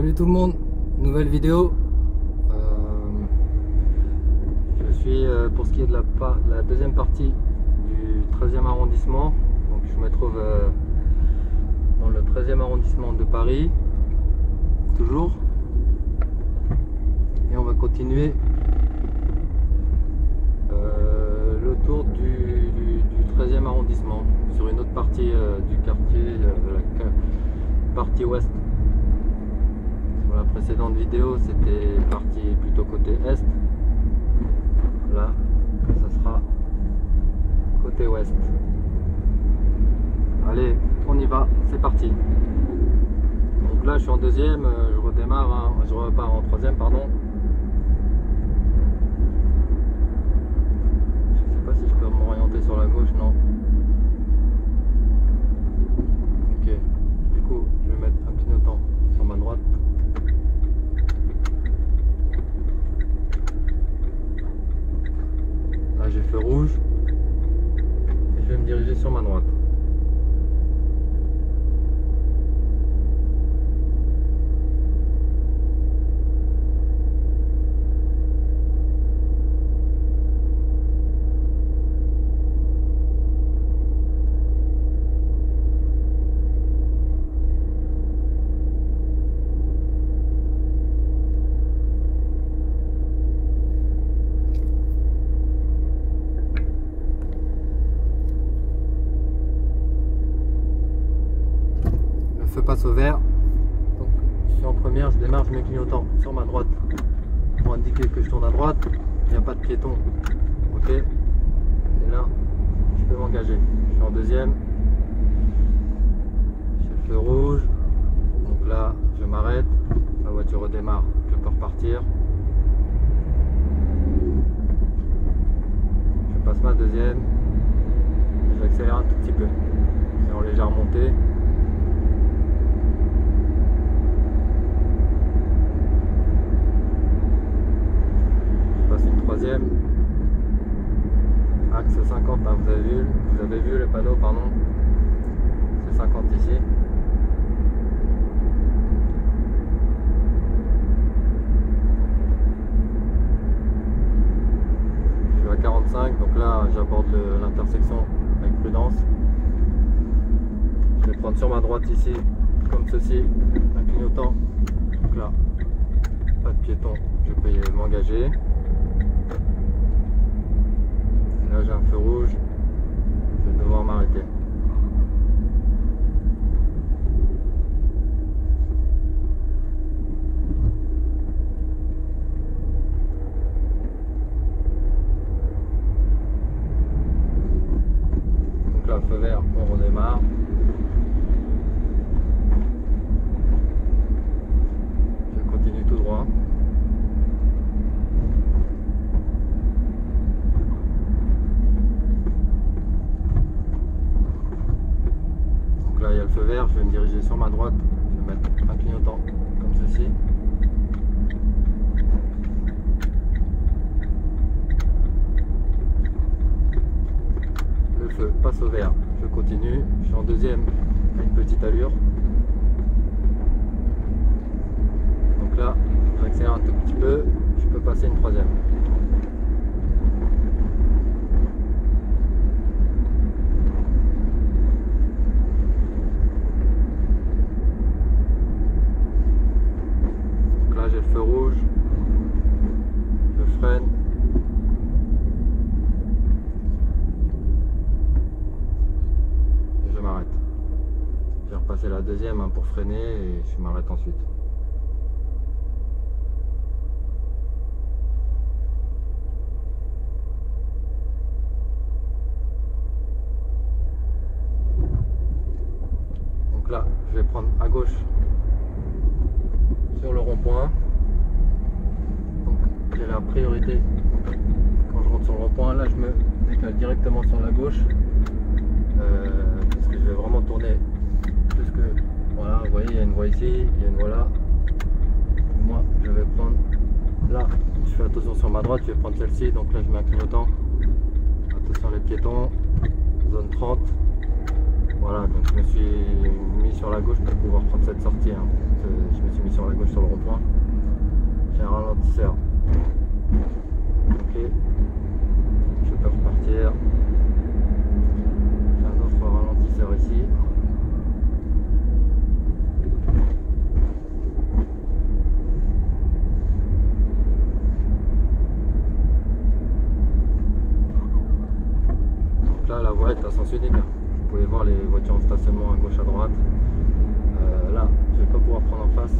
Salut tout le monde, nouvelle vidéo. Je suis pour ce qui est de la deuxième partie du 13e arrondissement. Donc je me trouve dans le 13e arrondissement de Paris, toujours. Et on va continuer le tour du 13e arrondissement sur une autre partie du quartier, la partie ouest. Sur la précédente vidéo, c'était parti plutôt côté est. Là, ça sera côté ouest. Allez, on y va, c'est parti. Donc là, je suis en deuxième, je redémarre, hein, je repars en troisième, pardon. Je sais pas si je peux m'orienter sur la gauche, non. Ok, du coup, je vais mettre un clignotant sur ma droite. Là, j'ai feu rouge et je vais me diriger sur ma droite. Feu passe au vert, donc je suis en première, je démarre, je mets clignotant sur ma droite pour indiquer que je tourne à droite, il n'y a pas de piéton, ok, et là je peux m'engager. Je suis en deuxième, j'ai le feu rouge, donc là je m'arrête, la voiture redémarre, je peux repartir, je passe ma deuxième, j'accélère un tout petit peu, c'est en légère montée. Troisième, axe 50, hein, vous avez vu le panneau, pardon, c'est 50 ici. Je suis à 45, donc là j'aborde l'intersection avec prudence. Je vais prendre sur ma droite ici, comme ceci, un clignotant, donc là, pas de piéton, je peux m'engager. Là j'ai un feu rouge, je vais devoir m'arrêter. Donc là feu vert, on redémarre. Je continue tout droit. Là il y a le feu vert, je vais me diriger sur ma droite, je vais mettre un clignotant comme ceci. Le feu passe au vert, je continue, je suis en deuxième à une petite allure. Donc là, j'accélère un tout petit peu, je peux passer une troisième. J'ai le feu rouge, je freine, et je m'arrête. Je vais repasser la deuxième, hein, pour freiner et je m'arrête ensuite. Donc là, je vais prendre à gauche sur le rond-point. Donc j'ai la priorité quand je rentre sur le rond-point. Là je me décale directement sur la gauche parce que je vais vraiment tourner plus que... Voilà, vous voyez, il y a une voie ici, il y a une voie là. Moi je vais prendre là, je fais attention sur ma droite, je vais prendre celle-ci, donc là je mets un clignotant. Attention les piétons, zone 30. Voilà, donc je me suis mis sur la à gauche pour pouvoir prendre cette sortie. Hein. Je me suis mis sur la gauche sur le rond-point. J'ai un ralentisseur. Ok. Je peux repartir. J'ai un autre ralentisseur ici. Donc là, la voie est à sens unique. Hein. Vous pouvez voir les voitures en stationnement à gauche à droite. Là, je vais pas pouvoir prendre en face.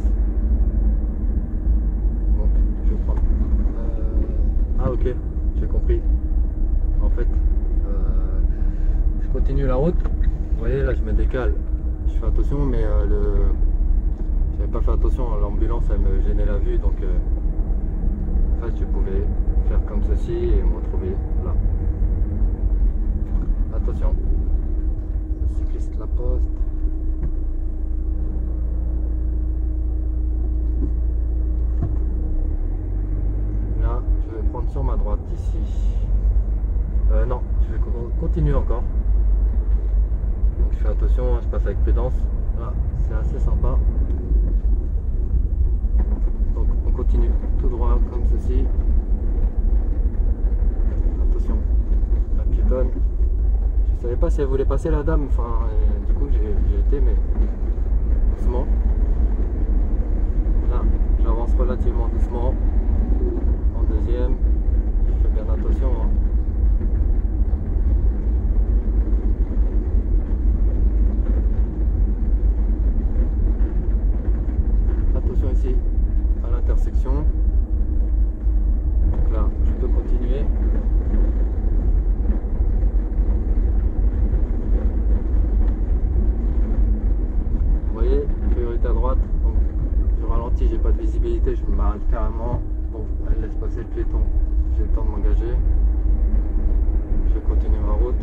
Donc, je vais prendre. Ah, ok, j'ai compris. En fait, je continue la route. Vous voyez, là, je me décale. Je fais attention, mais j'avais pas fait attention. L'ambulance, elle me gênait la vue. Donc, en fait, je pouvais faire comme ceci et me retrouver là. Attention. Le cycliste La Poste. Là, je vais prendre sur ma droite ici. Non, je vais continuer encore. Donc je fais attention, je passe avec prudence. Là, c'est assez sympa. Donc on continue tout droit comme ceci. Attention, la piétonne. Je savais pas si elle voulait passer la dame, enfin du coup j'ai été, mais doucement. Là, j'avance relativement doucement. En deuxième, je fais bien attention. Hein. Attention ici à l'intersection. Donc là, je peux continuer. Vous voyez, priorité à droite. Donc, je ralentis, j'ai pas de visibilité, je m'arrête carrément. Bon, elle laisse passer le piéton. J'ai le temps de m'engager. Je vais continuer ma route.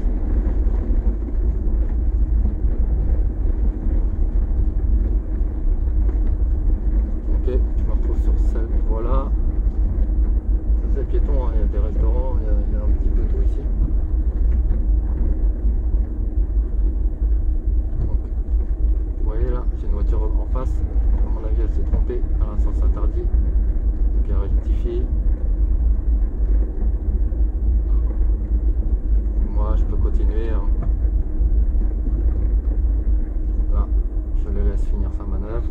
Ok, je me retrouve sur celle. Voilà. Ça c'est le piéton, hein. Il y a des restaurants, il y a un petit peu tout ici. Donc, vous voyez là, j'ai une voiture en face. À mon avis, elle s'est trompée à un sens interdit. Donc elle rectifie. Moi, je peux continuer. Hein. Là, je le laisse finir sa manœuvre.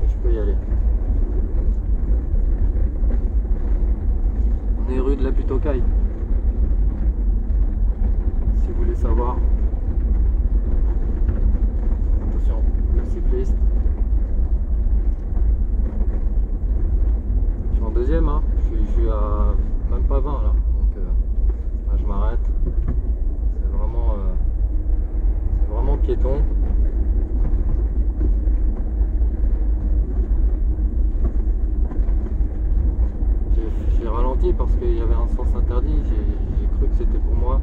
Et je peux y aller. On est rue de la Butte aux Cailles. Si vous voulez savoir. Attention, le cycliste. Je suis en deuxième, hein. Je suis à même pas 20 là. Donc là, je m'arrête. C'est vraiment piéton. J'ai ralenti parce qu'il y avait un sens interdit. J'ai cru que c'était pour moi.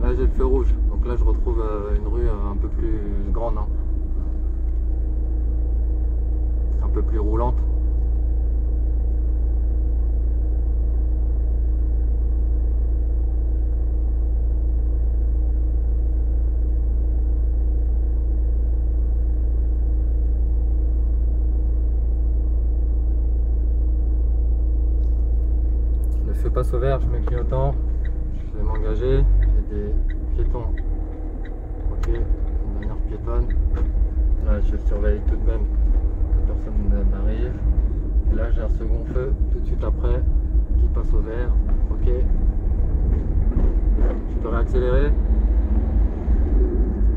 Là j'ai le feu rouge, donc là je retrouve une rue un peu plus grande, hein. Un peu plus roulante. Le feu passe au vert, je mets clignotant, je vais m'engager. Des piétons. Ok, une dernière piétonne. Là, je surveille tout de même que personne n'arrive. Là, j'ai un second feu tout de suite après qui passe au vert. Ok. Je peux réaccélérer.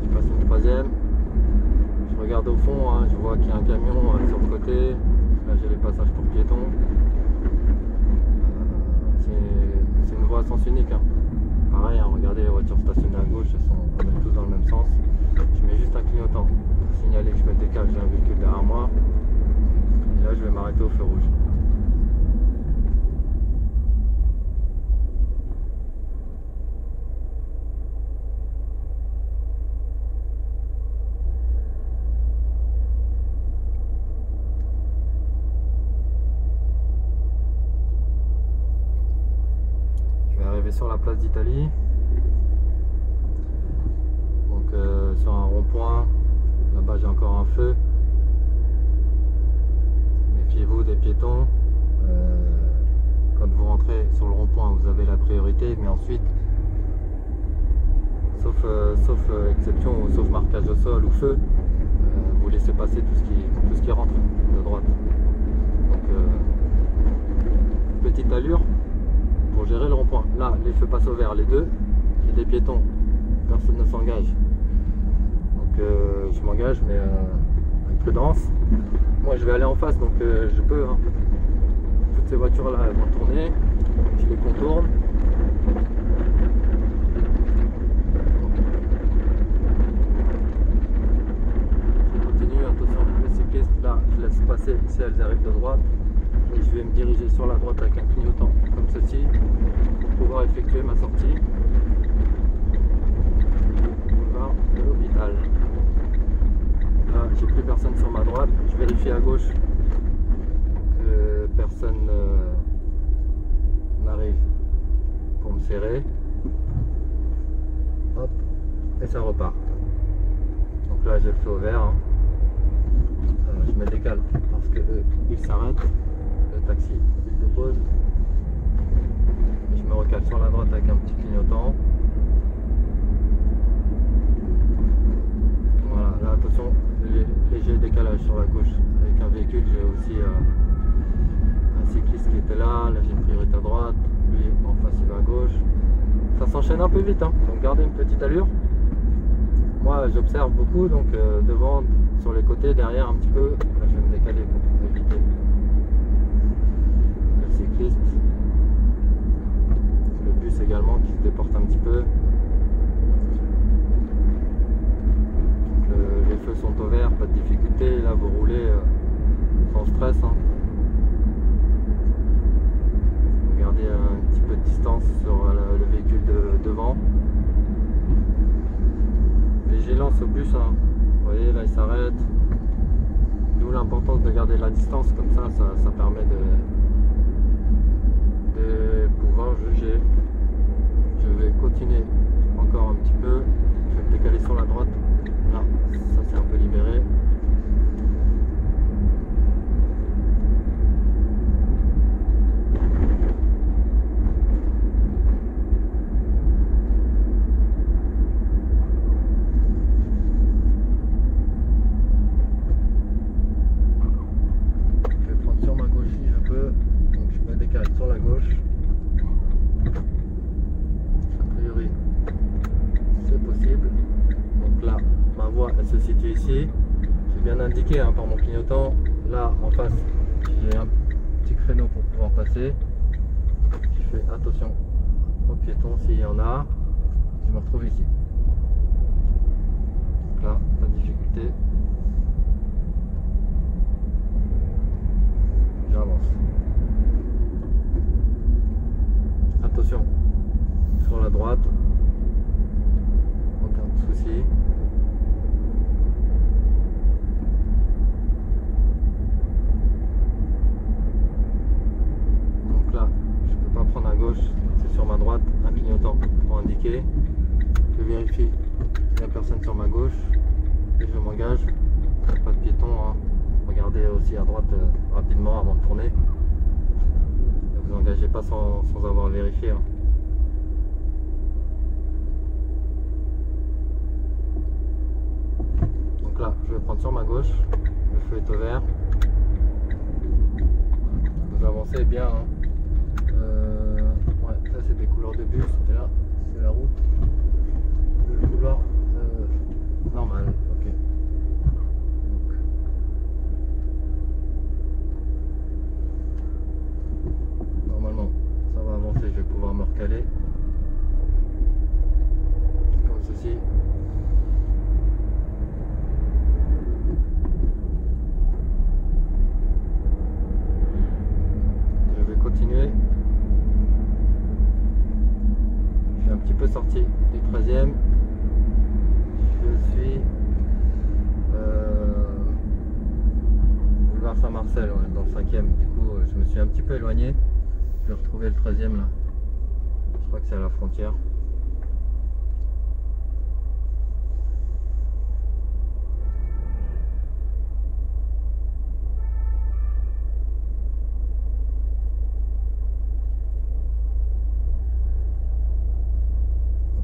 Je passe une troisième. Je regarde au fond, hein, je vois qu'il y a un camion sur le côté. Là, j'ai les passages pour piétons. C'est une voie à sens unique. Hein. Pareil, hein, regardez les voitures stationnées à gauche, elles sont tous dans le même sens. Je mets juste un clignotant pour signaler que je me décale, j'ai un véhicule derrière moi. Et là, je vais m'arrêter au feu rouge. Je vais arriver sur la place d'Italie. sur un rond-point. Là-bas j'ai encore un feu. Méfiez-vous des piétons. Quand vous rentrez sur le rond-point, vous avez la priorité, mais ensuite, sauf exception ou sauf marquage au sol ou feu, vous laissez passer tout ce qui rentre de droite. Donc petite allure pour gérer le rond-point. Là, les feux passent au vert, les deux. Il y a des piétons, personne ne s'engage. Donc je m'engage, mais avec prudence. Moi, je vais aller en face, donc je peux. Hein. Toutes ces voitures-là, elles vont tourner. Je les contourne. Je continue, attention, les cyclistes, là, je laisse passer si elles arrivent de droite. Et je vais me diriger sur la droite avec un clignotant comme ceci pour pouvoir effectuer ma sortie. Boulevard de l'hôpital. Là, j'ai plus personne sur ma droite. Je vérifie à gauche que personne n'arrive pour me serrer. Hop, et ça repart. Donc là, j'ai le feu au vert. Hein. Je me décale parce que il s'arrête. Le taxi, il dépose. Et je me recale sur la droite avec un petit clignotant. Voilà, là attention, léger décalage sur la gauche. Avec un véhicule, j'ai aussi un cycliste qui était là. Là, j'ai une priorité à droite. Lui, en face, il va à gauche. Ça s'enchaîne un peu vite, hein. Donc gardez une petite allure. Moi, j'observe beaucoup, donc devant, sur les côtés, derrière un petit peu. Là, je vais me décaler pour éviter le cycliste. Le bus également qui se déporte un petit peu. Les feux sont au vert, pas de difficulté. Là, vous roulez sans stress. Hein. Vous gardez un petit peu de distance sur le véhicule devant. Léger lance au bus. Hein. Vous voyez, là, il s'arrête. D'où l'importance de garder la distance, comme ça permet de pouvoir juger. Je vais continuer encore un petit peu. Je vais me décaler sur la droite. Là, ça s'est un peu libéré. Je vais prendre sur ma gauche si je peux. Donc je me décale sur la gauche. A priori, c'est possible. Donc là, ma voie elle se situe ici. J'ai bien indiqué hein, par mon clignotant. Là en face, j'ai un petit créneau pour pouvoir passer. Je fais attention aux piétons s'il y en a. Je me retrouve ici. Donc là, pas de difficulté. J'avance. Attention sur la droite. Aucun souci. Donc là, je peux pas prendre à gauche, c'est sur ma droite, un clignotant pour indiquer. Je vérifie qu'il n'y a personne sur ma gauche et je m'engage. Pas de piéton. Hein. Regardez aussi à droite rapidement avant de tourner. Ne vous engagez pas sans avoir vérifié. Hein. Donc là, je vais prendre sur ma gauche. Le feu est au vert. Vous avancez bien. Hein. Ouais, ça c'est des couleurs de bus. Et là, c'est la route. Le couloir normal. Ok. Donc, normalement, ça va avancer. Je vais pouvoir me recaler. Comme ceci. Continuer. Je suis un petit peu sorti du 13e. Je suis boulevard Saint-Marcel, ouais, dans le 5e. Du coup, je me suis un petit peu éloigné. Je vais retrouver le 13e là. Je crois que c'est à la frontière.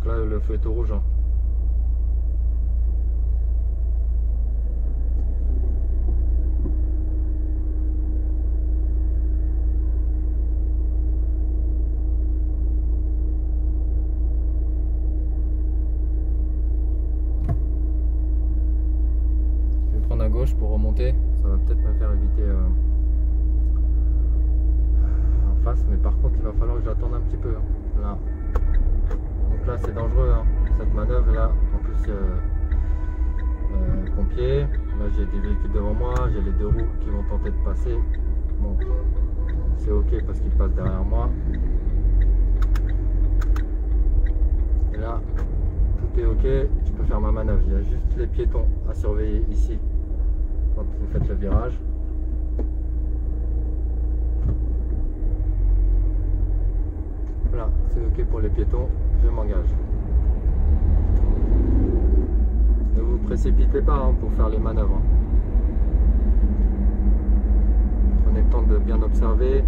là le feu est au rouge. Hein. Je vais prendre à gauche pour remonter. Ça va peut-être me faire éviter en face, mais par contre il va falloir que j'attende un petit peu. Hein. Là. Donc là c'est dangereux hein, cette manœuvre là. En plus pompiers, là j'ai des véhicules devant moi, j'ai les deux roues qui vont tenter de passer. Bon, c'est ok parce qu'ils passent derrière moi. Et là, tout est ok, je peux faire ma manœuvre. Il y a juste les piétons à surveiller ici quand vous faites le virage. Voilà, c'est ok pour les piétons, je m'engage. Ne vous précipitez pas hein, pour faire les manœuvres. Hein. Prenez le temps de bien observer.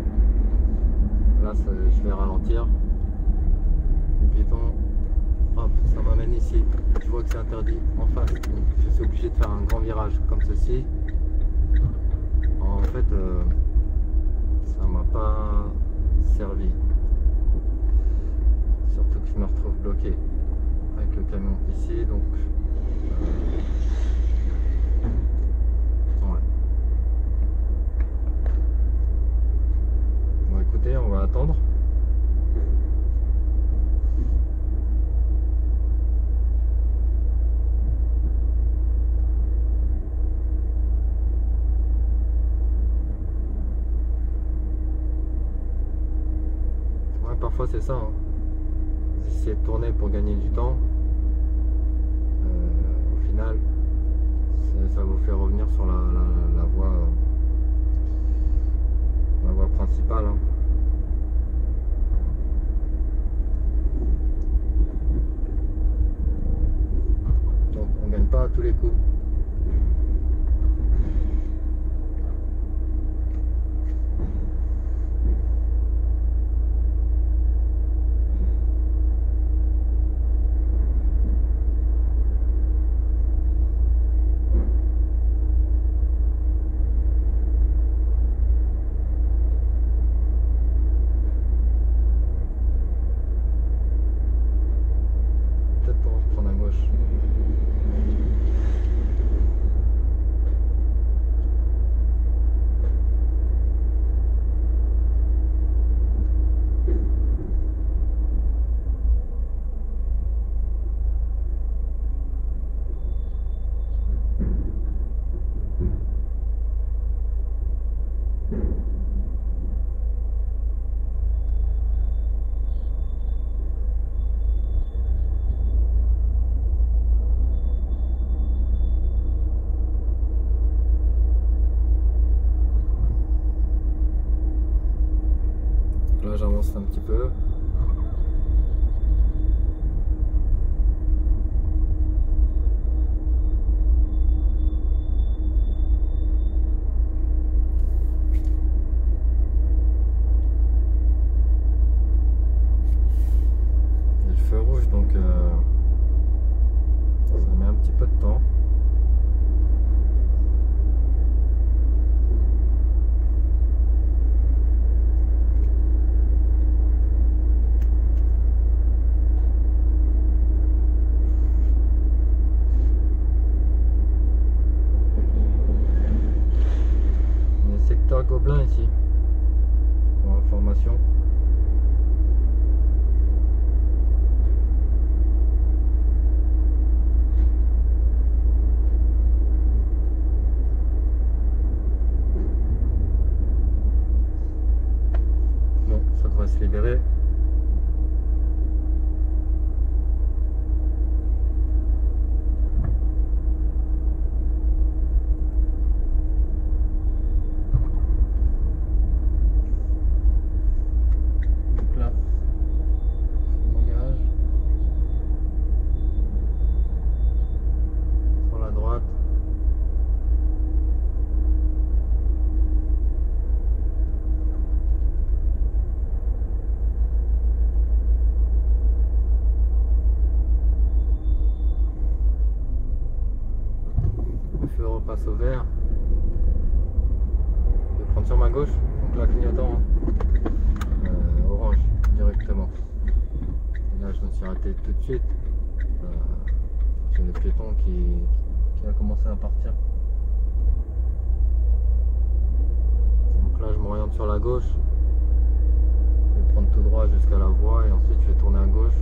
Là, je vais ralentir. Les piétons, hop, ça m'amène ici. Je vois que c'est interdit en face. Donc, je suis obligé de faire un grand virage comme ceci. En fait, ça m'a pas servi. Surtout que je me retrouve bloqué avec le camion ici. Donc, ouais. Bon écoutez, on va attendre. Ouais, parfois c'est ça. Hein. Vous essayez de tourner pour gagner du temps. Au final, ça vous fait revenir sur la voie principale. Hein. Donc on ne gagne pas à tous les coups. Là j'avance un petit peu. Il y a le feu rouge donc ça met un petit peu de temps. passe au vert. Je vais prendre sur ma gauche, donc là clignotant orange directement. Et là je me suis arrêté tout de suite. J'ai le piéton qui a commencé à partir. Donc là je m'oriente sur la gauche. Je vais prendre tout droit jusqu'à la voie et ensuite je vais tourner à gauche.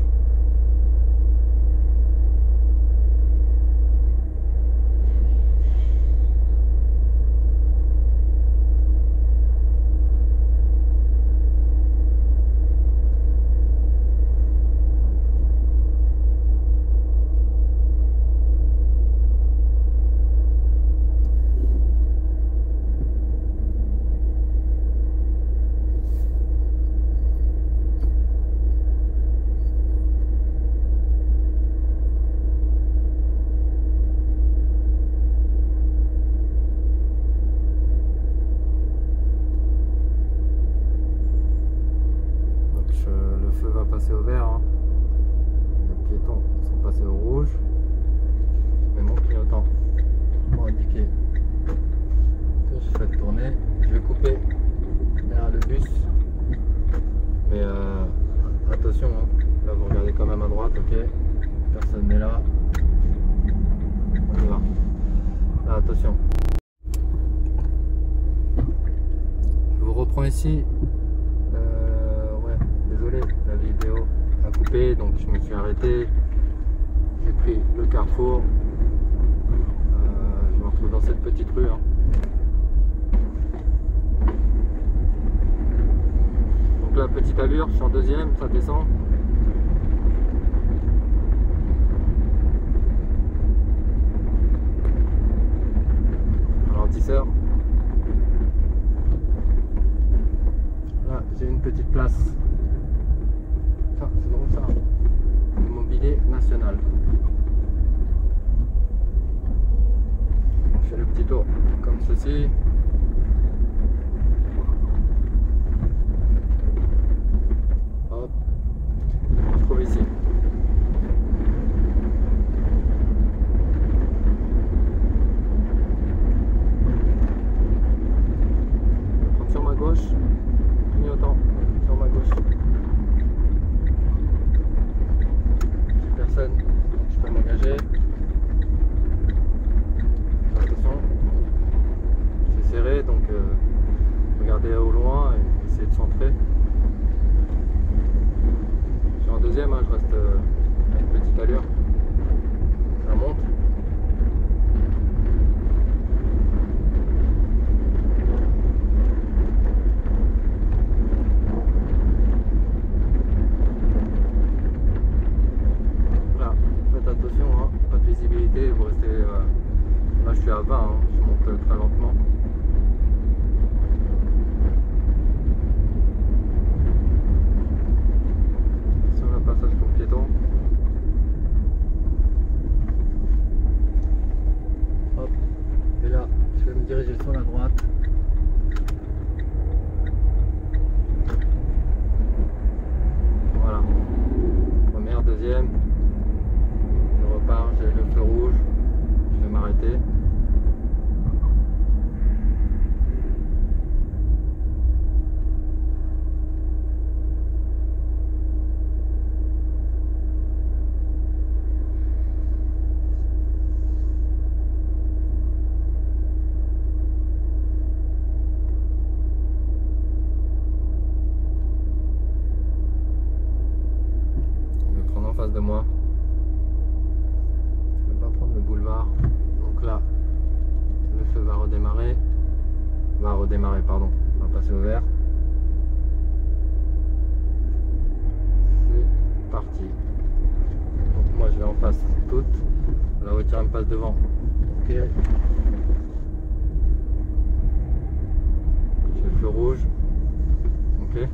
Le feu va passer au vert, hein. Les piétons sont passés au rouge. Je mets mon clignotant pour indiquer que je souhaite tourner. Je vais couper derrière le bus, mais attention, hein. Là vous regardez quand même à droite, ok, personne n'est là, on y va. Là attention, je vous reprends ici. Désolé, la vidéo a coupé, donc je me suis arrêté. J'ai pris le carrefour. Je me retrouve dans cette petite rue, hein. Donc là, petite allure, je suis en deuxième, ça descend. Ralentisseur. Là, j'ai une petite place. C'est donc ça, Immobilier National. Je fais le petit tour comme ceci. Hop, on se retrouve ici. Je vais prendre sur ma gauche, clignotant sur ma gauche. Je peux m'engager. Attention, c'est serré, donc regardez au loin et essayez de centrer. Je suis en deuxième, hein, je reste à une petite allure. Ça monte. Attention, hein, pas de visibilité, vous restez. Là je suis à 20, hein, je monte très lentement. Sur le passage pour piéton. Hop, et là je vais me diriger sur la droite. Voilà, première, deuxième. J'ai le feu rouge, je vais m'arrêter. Je vais prendre en face de moi. Donc là, le feu va redémarrer, pardon, on va passer au vert. C'est parti. Donc moi je vais en face toute, la voiture me passe devant. Ok. J'ai le feu rouge. Ok.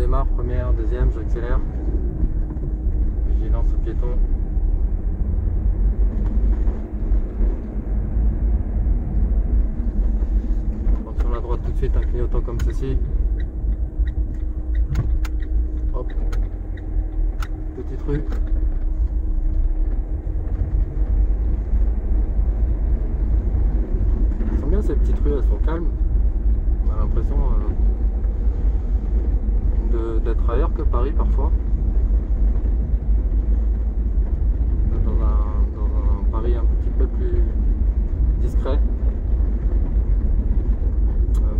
démarre, première, deuxième, j'accélère. Vigilance au piéton. Prendre sur la droite tout de suite un clignotant comme ceci. Hop. Petite rue. Elles sont bien ces petites rues, elles sont calmes. On a l'impression d'être ailleurs que Paris parfois. Dans un Paris un petit peu plus discret.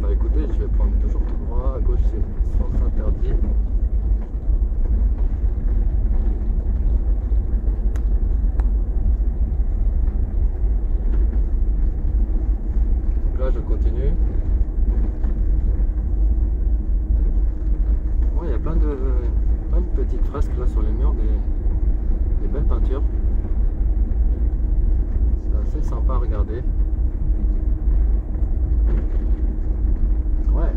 Bah écoutez, je vais prendre toujours tout droit, à gauche c'est sens interdit. Donc là je continue. Ouais, il y a plein de petites fresques là sur les murs, des belles peintures. C'est assez sympa à regarder. Ouais.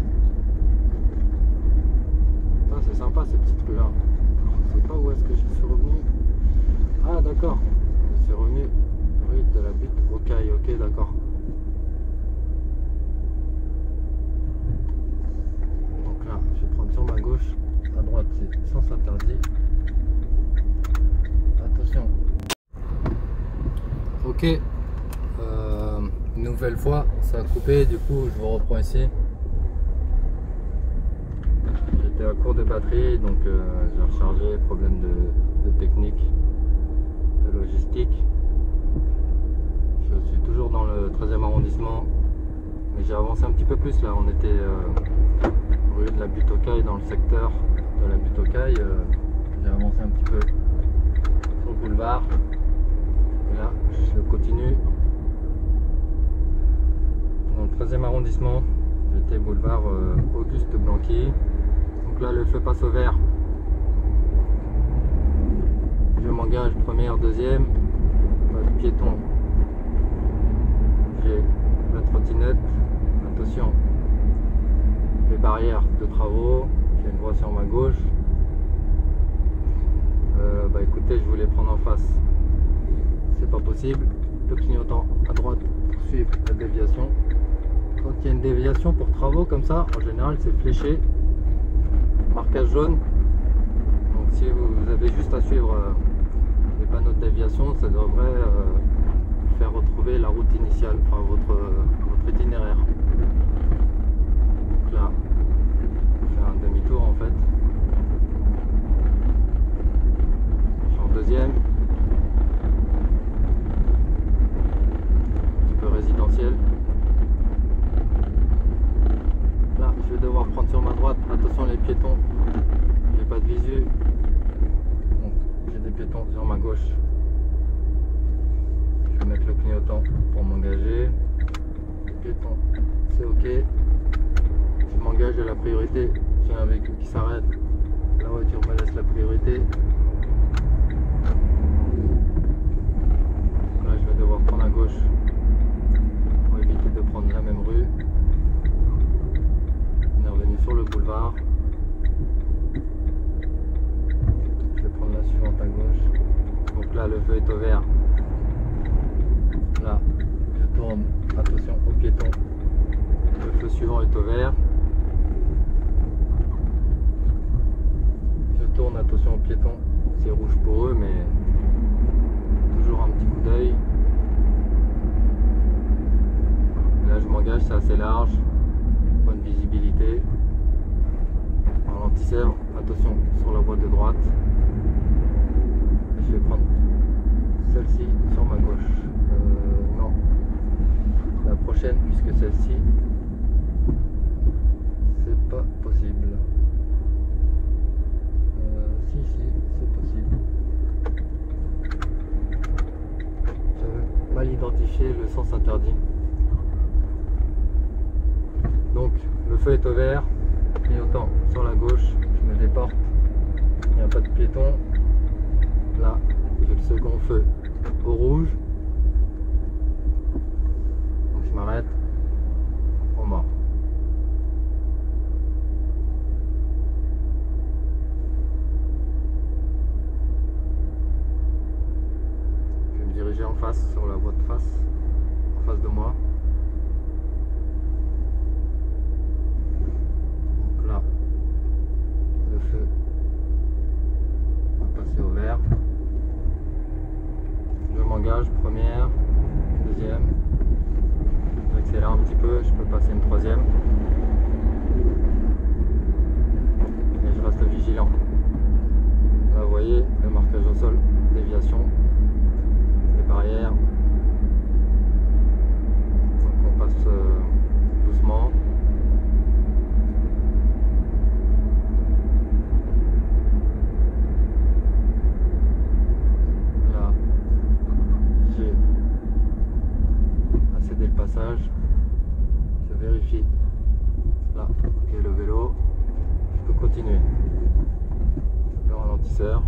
C'est sympa ces petites rues là. Je sais pas où est-ce que je suis revenu. Ah d'accord. Je suis revenu rue de la Butte aux Cailles. Ok, d'accord. Donc là, je vais prendre sur ma gauche. À droite, c'est sens interdit. Attention. Ok. Nouvelle fois, ça a coupé. Du coup, je vous reprends ici. J'étais à court de batterie, donc j'ai rechargé. Problème de technique, de logistique. Je suis toujours dans le 13e arrondissement, mais j'ai avancé un petit peu plus là. On était rue de la Butte aux Cailles, dans le secteur de la Butte aux Cailles. J'ai avancé un petit peu sur le boulevard. Et là, je continue dans le 13e arrondissement. J'étais boulevard Auguste Blanqui. Donc là, le feu passe au vert. Je m'engage première, deuxième. Pas de piéton. J'ai la trottinette. Attention, les barrières de travaux. J'ai une voie sur ma gauche. Bah écoutez, je voulais prendre en face. C'est pas possible. Le clignotant à droite pour suivre la déviation. Quand il y a une déviation pour travaux comme ça, en général c'est fléché, marquage jaune. Donc si vous avez juste à suivre les panneaux de déviation, ça devrait faire retrouver la route initiale, enfin votre itinéraire. Donc là, on fait un demi-tour en fait. Je suis en deuxième. Un petit peu résidentiel. Là, je vais devoir prendre sur ma droite. Attention les piétons. J'ai pas de visu. Donc j'ai des piétons sur ma gauche. Je vais mettre le clignotant pour m'engager. Les piétons, c'est ok. Je m'engage à la priorité. J'ai un véhicule qui s'arrête. La voiture me laisse la priorité. Là, je vais devoir prendre à gauche pour éviter de prendre la même rue. On est revenu sur le boulevard. Je vais prendre la suivante à gauche. Donc là, le feu est au vert. Là, je tourne. Attention aux piétons. Le feu suivant est au vert. Je tourne, attention aux piétons. C'est rouge pour eux, mais toujours un petit coup d'œil. Là, je m'engage, c'est assez large. Bonne visibilité. Ralentisseur, attention sur la voie de droite. Et je vais prendre celle-ci sur ma gauche. Non, la prochaine, puisque celle-ci, c'est pas possible. Si, c'est possible. J'avais mal identifié le sens interdit. Donc le feu est au vert, clignotant sur la gauche, je me déporte, il n'y a pas de piéton. Là, j'ai le second feu au rouge. Donc je m'arrête au mort. en face de moi. Donc là, le feu va passer au vert. Je m'engage, première, deuxième. J'accélère un petit peu, je peux passer une troisième. Et je reste vigilant. Là, vous voyez le marquage au sol, déviation, les barrières. Donc on passe doucement. Là, j'ai accédé le passage. Je vérifie. Là, ok, le vélo. Je peux continuer. Le ralentisseur.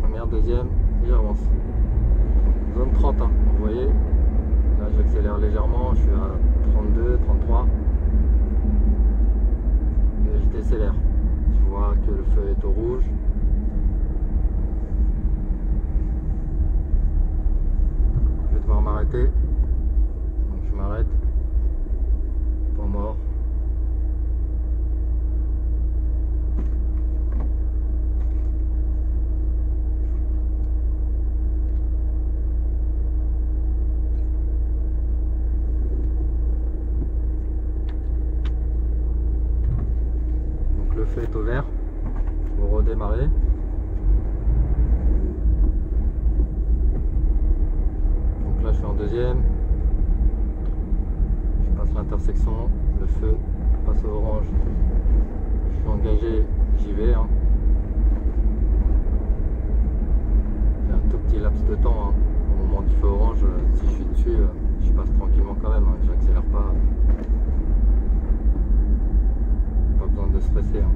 Première, deuxième, et j'avance. Zone 30, hein, vous voyez. Là, j'accélère légèrement, je suis à 32, 33. Et je décélère. Je vois que le feu est au rouge. Je vais devoir m'arrêter. Donc je m'arrête. Pas mort. Le feu est au vert, vous redémarrez. Donc là je suis en deuxième, je passe l'intersection, le feu passe au orange, je suis engagé, j'y vais. Hein. J'ai un tout petit laps de temps, hein. Au moment du feu orange, si je suis dessus, je passe tranquillement quand même, hein. J'accélère pas. Pas besoin de stresser. Hein.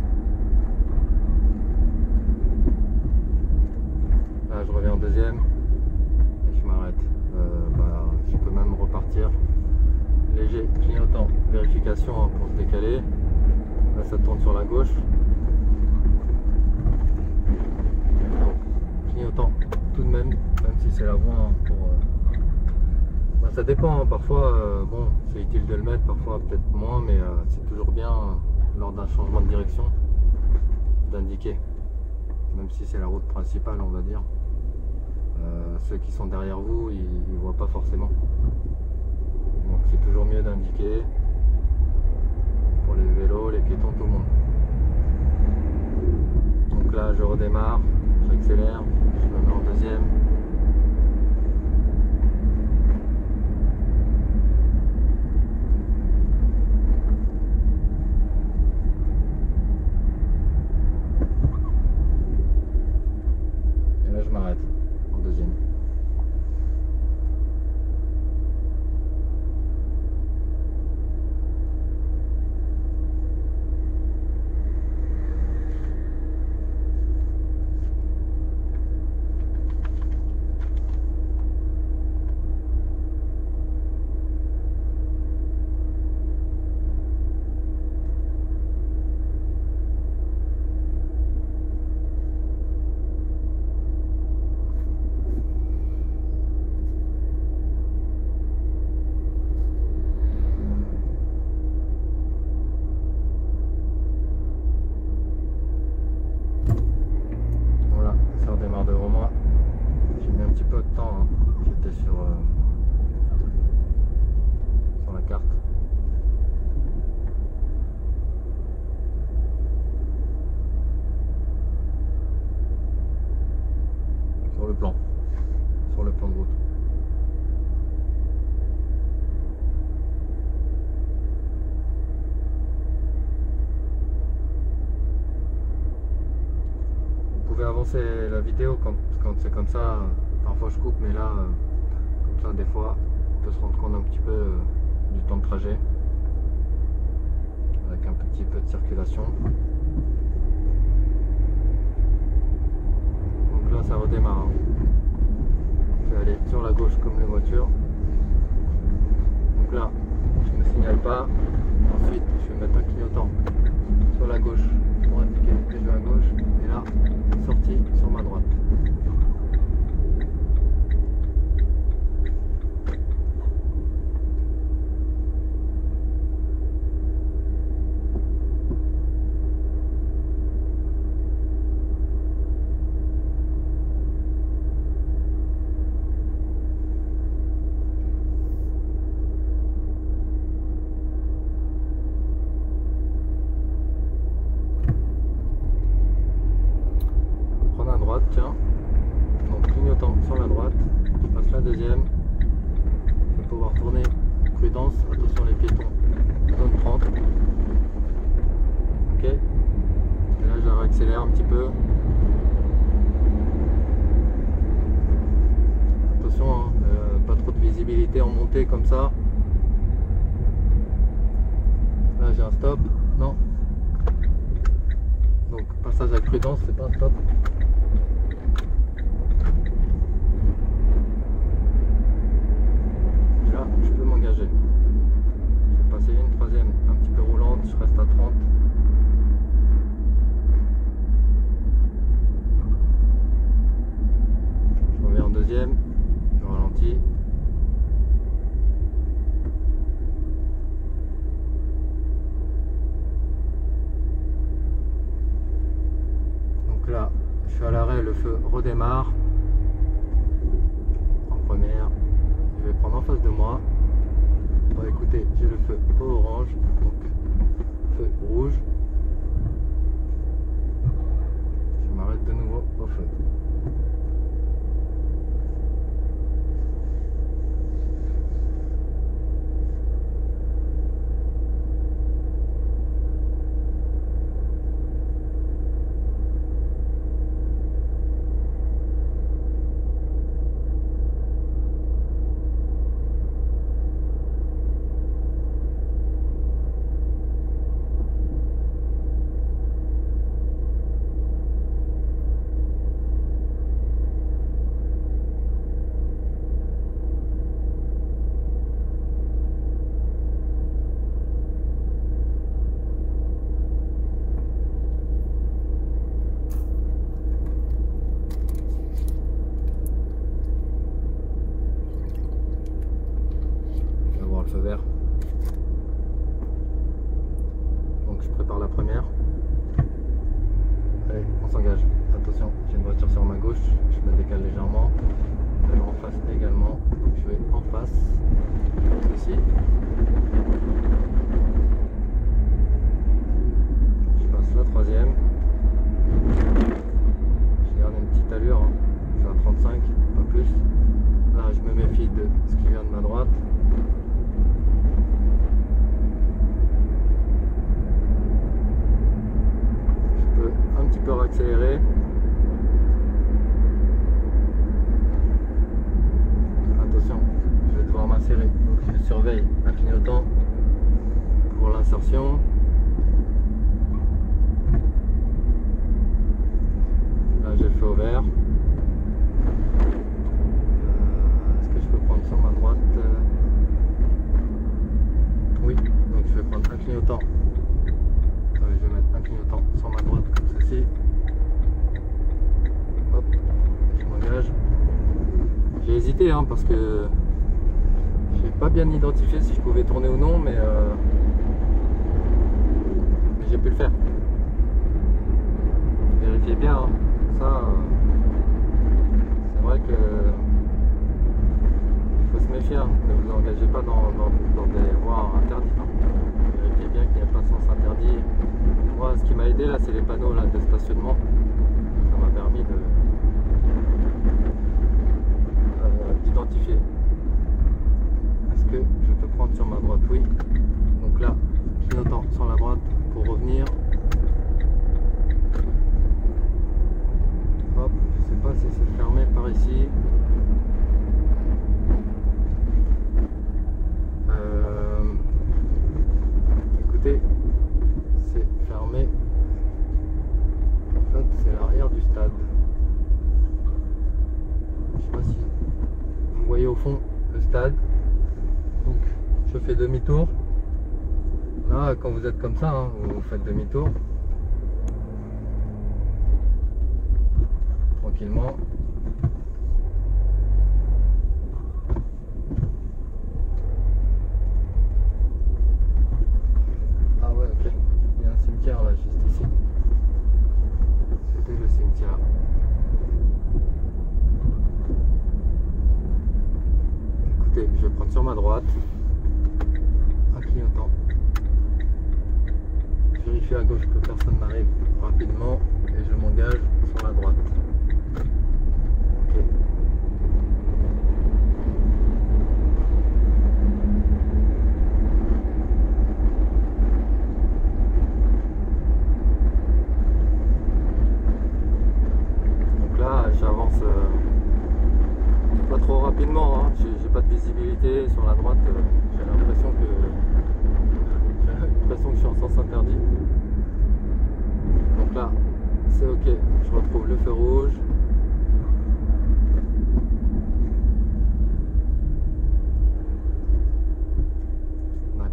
Là je reviens en deuxième et je m'arrête. Je peux même repartir. Léger clignotant, vérification hein, pour se décaler. Là ça tourne sur la gauche. Donc, clignotant tout de même si c'est la voie hein, pour. Ça dépend, hein. Parfois bon c'est utile de le mettre, parfois peut-être moins, mais c'est toujours bien. Lors d'un changement de direction, d'indiquer, même si c'est la route principale, on va dire. Ceux qui sont derrière vous, ils ne voient pas forcément. Donc c'est toujours mieux d'indiquer pour les vélos, les piétons, tout le monde. Donc là, je redémarre, j'accélère, je me mets en deuxième. Je m'arrête en deuxième. Sur le plan de route. Vous pouvez avancer la vidéo quand c'est comme ça. Parfois je coupe, mais là, comme ça, des fois, on peut se rendre compte un petit peu du temps de trajet avec un petit peu de circulation. Donc là, ça redémarre. Je vais aller sur la gauche comme les voitures. Donc là, je ne me signale pas. Ensuite, je vais mettre un clignotant sur la gauche pour indiquer que je vais à gauche. Et là, sortie sur ma droite. monter comme ça. Là j'ai un stop, non. Donc passage avec prudence, c'est pas un stop. Là je peux m'engager. Je vais passer une troisième un petit peu roulante, je reste à 30. Je reviens en deuxième, je ralentis. Là, je suis à l'arrêt, le feu redémarre en première. Je vais prendre en face de moi. Bon, écoutez, j'ai le feu orange, donc feu rouge. Je m'arrête de nouveau au feu. Feu vert. Donc je prépare la première. Allez, on s'engage. Attention, j'ai une voiture sur ma gauche, je me décale légèrement. Elle est en face également, donc je vais en face. Ici. Je passe la troisième. Je garde une petite allure, hein. Je suis à 35, pas plus. Là je me méfie de ce qui vient de ma droite. Accélérer. Attention, je vais devoir m'insérer. Donc je surveille un clignotant pour l'insertion. Là j'ai le feu au vert. Est-ce que je peux prendre sur ma droite? Oui, donc je vais prendre un clignotant. Je vais mettre un clignotant sur ma droite comme ceci. Hop, je m'engage. J'ai hésité hein, parce que j'ai pas bien identifié si je pouvais tourner ou non, mais j'ai pu le faire. Vérifiez bien, hein. Ça, c'est vrai que faut se méfier. Hein. Ne vous engagez pas dans des voies interdites. Hein. Vérifiez bien qu'il n'y a pas de sens interdit. Moi, ce qui m'a aidé là, c'est les panneaux là, de stationnement. Ça m'a permis d'identifier. Est-ce que je peux prendre sur ma droite? Oui. Donc là, clignotant sur la droite pour revenir. Hop, je sais pas si c'est fermé par ici. Écoutez, c'est fermé. En fait, c'est l'arrière du stade. Je sais pas si vous voyez au fond le stade. Donc, je fais demi-tour. Là, quand vous êtes comme ça, hein, vous faites demi-tour. Tranquillement. Ah ouais, ok. Il y a un cimetière là, juste ici. C'était le cimetière. Écoutez, je vais prendre sur ma droite. Un clignotant. Je vérifie à gauche que personne n'arrive rapidement et je m'engage sur la droite. Ok. Donc là, j'avance pas trop rapidement, hein. J'ai pas de visibilité sur la droite.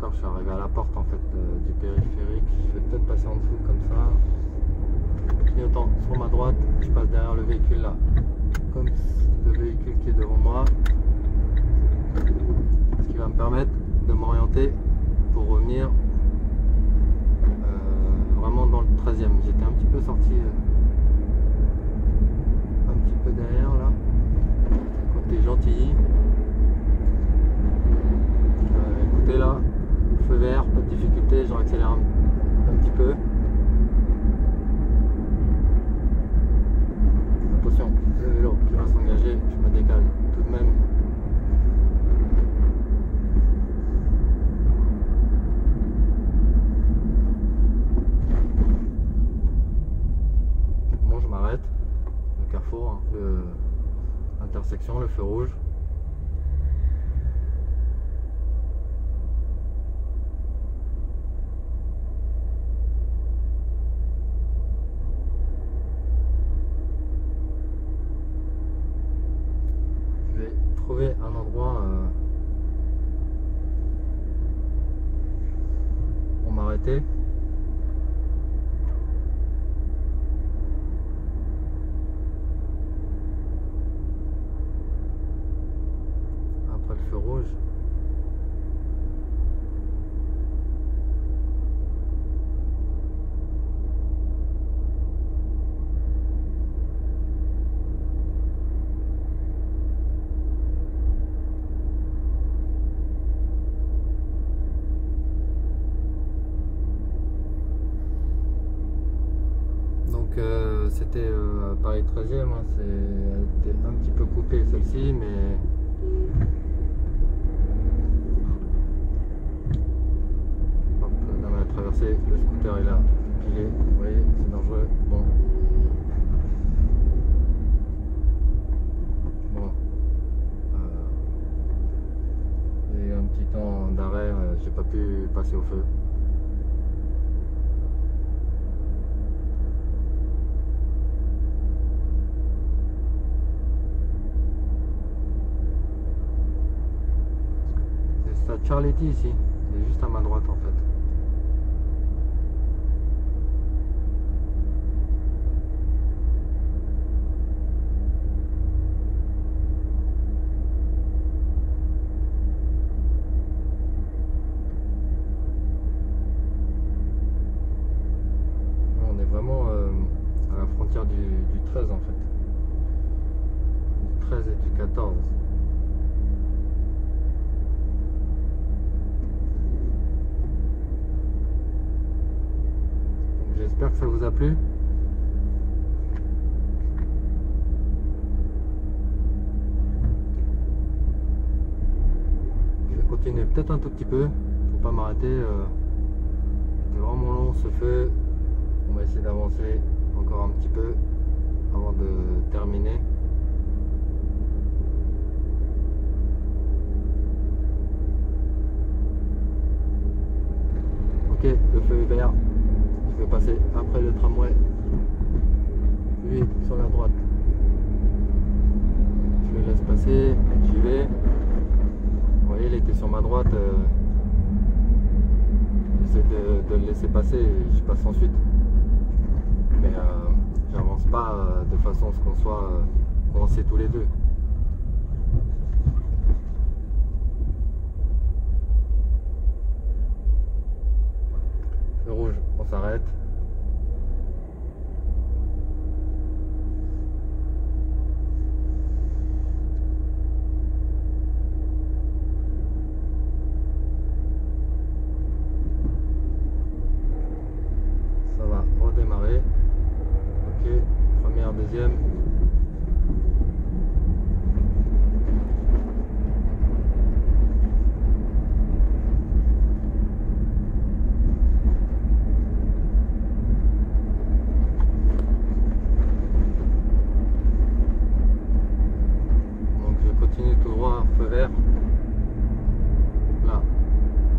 d'accord, je suis arrivé à la porte en fait du périphérique. Je vais peut-être passer en dessous comme ça. Clignotant sur ma droite, je passe derrière le véhicule là, comme le véhicule qui est devant moi. Ce qui va me permettre de m'orienter pour revenir vraiment dans le 13e. J'étais un petit peu sorti un petit peu derrière là, côté Gentilly. Écoutez là, feu vert, pas de difficulté, je réaccélère un petit peu. Attention, le vélo qui va s'engager, je me décale tout de même. Bon, je m'arrête, le carrefour, hein, l'intersection, le feu rouge. Trouver un endroit pour m'arrêter. Après le feu rouge. C'était Paris 13e, hein, elle était un petit peu coupée celle-ci, mais hop, dans la traversée, le scooter est là, pilé, vous voyez, c'est dangereux. Bon, il y a eu un petit temps d'arrêt, j'ai pas pu passer au feu. Charletti ici, il est juste à ma droite en fait. On est vraiment à la frontière du 13 en fait. Du 13 et du 14. J'espère que ça vous a plu. Je vais continuer peut-être un tout petit peu pour pas m'arrêter. C'était vraiment long ce feu. On va essayer d'avancer encore un petit peu avant de terminer. Ok, le feu est vert. Je vais passer après le tramway, lui sur la droite. Je le laisse passer, j'y vais. Vous voyez, il était sur ma droite. J'essaie de le laisser passer et je passe ensuite. Mais j'avance pas de façon à ce qu'on soit coincés tous les deux. Feu rouge, on s'arrête. Ça va redémarrer. Ok, première, deuxième. Feu vert, là,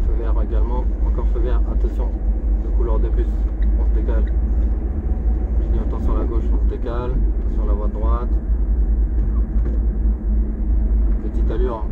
feu vert également, encore feu vert, attention, de couleur de bus, on se décale, clignotant sur la gauche, on se décale, attention à la voie de droite, petite allure,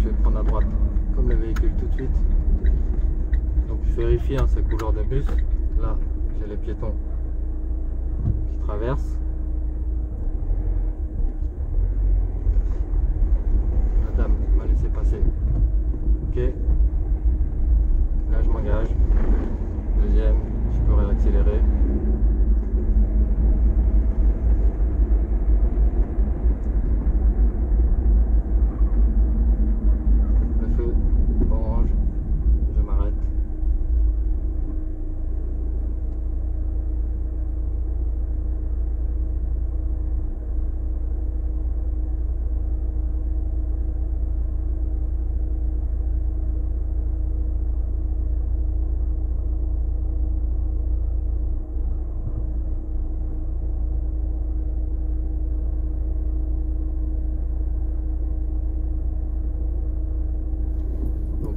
je vais prendre à droite comme le véhicule tout de suite. Donc je vérifie c'est couleur de bus. Là j'ai les piétons qui traversent. La dame m'a laissé passer. Ok. Là je m'engage. Deuxième, je peux réaccélérer.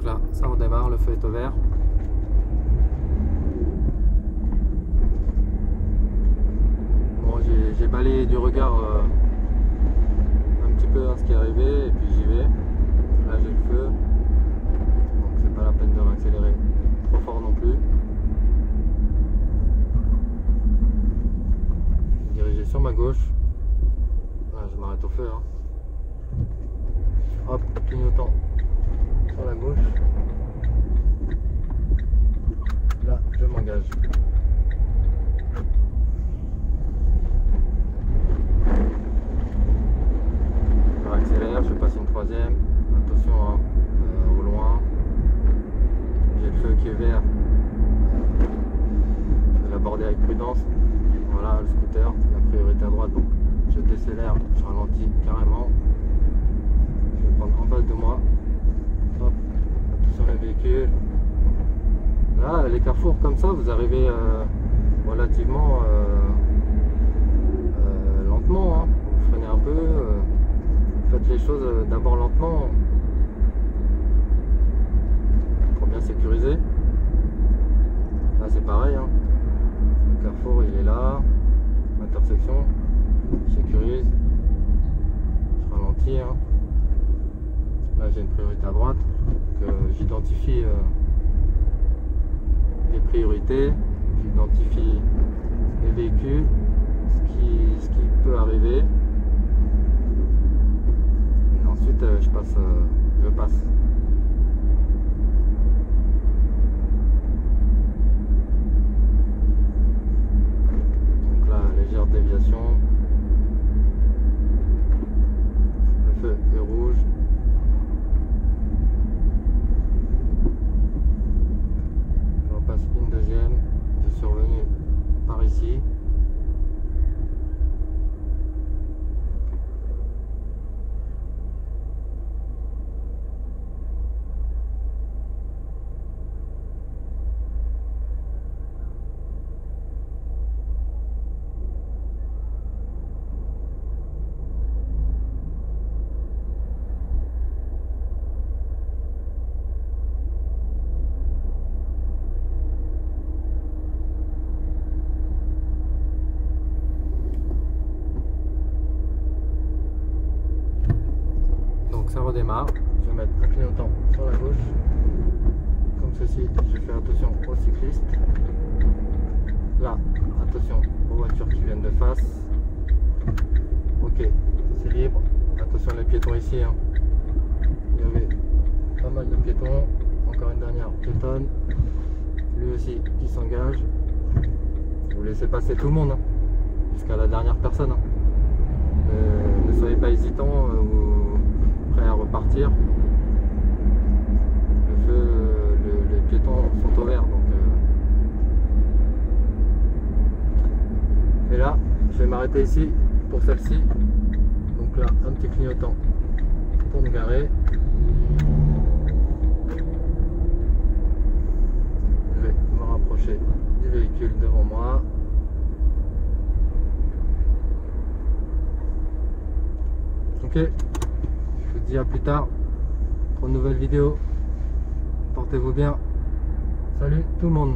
Là, ça redémarre, le feu est au vert. Bon, j'ai balayé du regard un petit peu ce qui est arrivé et puis j'y vais. Là j'ai le feu, donc c'est pas la peine de réaccélérer trop fort non plus. Je vais diriger sur ma gauche. Là, je m'arrête au feu. Hop, clignotant sur la gauche. Là, je m'engage. Je réaccélère, je passe une troisième. Attention au loin. J'ai le feu qui est vert. Je vais l'aborder avec prudence. Voilà le scooter, la priorité à droite. Donc je décélère, je ralentis carrément. Je vais prendre en face de moi. Hop, attention les véhicules. Là, les carrefours comme ça, vous arrivez relativement lentement. Vous freinez un peu, faites les choses d'abord lentement pour bien sécuriser. Là, c'est pareil. Le carrefour, il est là. Intersection, je sécurise, je ralentis. Là, j'ai une priorité à droite, donc j'identifie les priorités, j'identifie les véhicules, ce qui peut arriver, et ensuite je passe. Donc là, légère déviation, le feu est rouge. Une deuxième, je suis revenu par ici. Ça redémarre, je vais mettre un clignotant sur la gauche, comme ceci. Je fais attention aux cyclistes. Là, attention aux voitures qui viennent de face. Ok, c'est libre. Attention les piétons ici. Il y avait pas mal de piétons. Encore une dernière piétonne. Lui aussi qui s'engage. Vous laissez passer tout le monde jusqu'à la dernière personne. Ne soyez pas hésitants ou prêt à repartir. Le feu, les piétons sont au vert, donc et là je vais m'arrêter ici pour celle-ci. Donc là un petit clignotant pour me garer. Je vais me rapprocher du véhicule devant moi. Ok, je vous dis à plus tard pour une nouvelle vidéo. Portez-vous bien. Salut tout le monde.